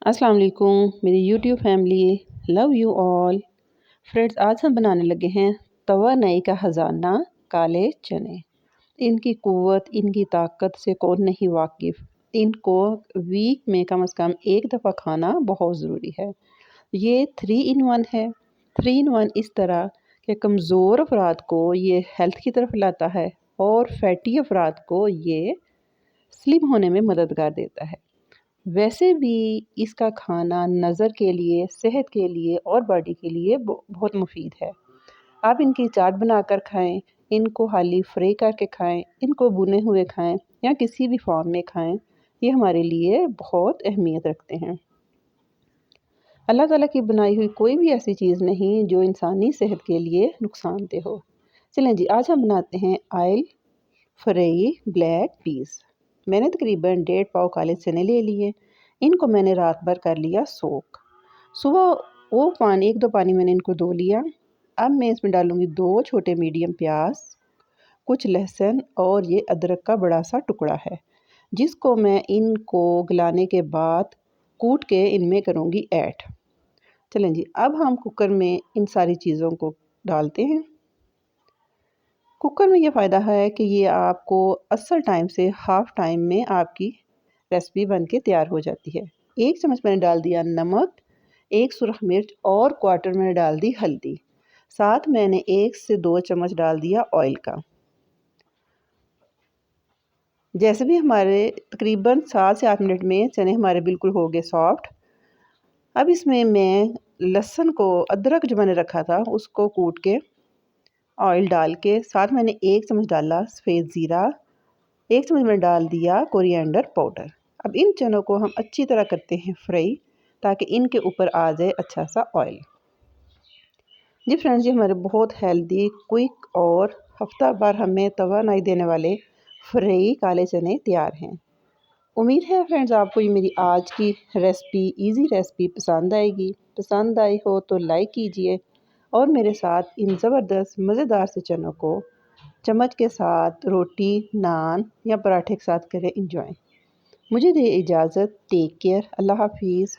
अस्सलाम वालेकुम मेरी YouTube family love you all. Friends, आज हम बनाने लगे हैं तवानाई का ख़जाना काले चने। इनकी क़ुव्वत, इनकी ताकत से कौन नहीं वाकिफ़। इनको वीक में कम से कम एक दफ़ा खाना बहुत ज़रूरी है। ये 3 इन 1 है। 3 इन 1 इस तरह के कमज़ोर अफराद को ये हेल्थ की तरफ लाता है और फैटी अफराद को ये स्लिम होने में मददगार देता है। वैसे भी इसका खाना नज़र के लिए, सेहत के लिए और बॉडी के लिए बहुत मुफीद है। आप इनकी चाट बनाकर खाएँ, इनको हाली फ्राई करके खाएँ, इनको भुने हुए खाएँ या किसी भी फॉर्म में खाएँ। ये हमारे लिए बहुत अहमियत रखते हैं। अल्लाह ताला की बनाई हुई कोई भी ऐसी चीज़ नहीं जो इंसानी सेहत के लिए नुकसानदेह हो। चलें जी, आज हम बनाते हैं ऑयल फ्राई ब्लैक पीस। मैंने तकरीबन 1.5 पाव काले चने ले लिए। इनको मैंने रात भर कर लिया सोक। सुबह वो पानी 1-2 पानी मैंने इनको धो लिया। अब मैं इसमें डालूँगी 2 छोटे मीडियम प्याज, कुछ लहसुन और ये अदरक का बड़ा सा टुकड़ा है, जिसको मैं इनको गलाने के बाद कूट के इनमें करूँगी ऐड। चलें जी, अब हम कुकर में इन सारी चीज़ों को डालते हैं। कुकर में ये फ़ायदा है कि ये आपको असल टाइम से हाफ़ टाइम में आपकी रेसिपी बन के तैयार हो जाती है। 1 चम्मच मैंने डाल दिया नमक, 1 सुरख मिर्च और क्वार्टर मैंने डाल दी हल्दी। साथ मैंने 1 से 2 चम्मच डाल दिया ऑयल का। जैसे भी हमारे तकरीबन 7 से 8 मिनट में चने हमारे बिल्कुल हो गए सॉफ्ट। अब इसमें मैं लहसुन को, अदरक जो मैंने रखा था उसको कूट के ऑयल डाल के, साथ मैंने 1 चम्मच डाला सफ़ेद ज़ीरा, 1 चम्मच मैंने डाल दिया कोरिएंडर पाउडर। अब इन चनों को हम अच्छी तरह करते हैं फ्राई, ताकि इनके ऊपर आ जाए अच्छा सा ऑयल। जी फ्रेंड्स, ये हमारे बहुत हेल्दी, क्विक और हफ्ता भर हमें तवानाई देने वाले फ्राई काले चने तैयार हैं। उम्मीद है फ्रेंड्स आपको ये मेरी आज की रेसिपी, इजी रेसिपी पसंद आएगी। पसंद आई हो तो लाइक कीजिए और मेरे साथ इन ज़बरदस्त मज़ेदार से चनों को चम्मच के साथ रोटी, नान या पराठे के साथ करें इंजॉय। मुझे दे इजाज़त। Take care. अल्लाह हाफिज़।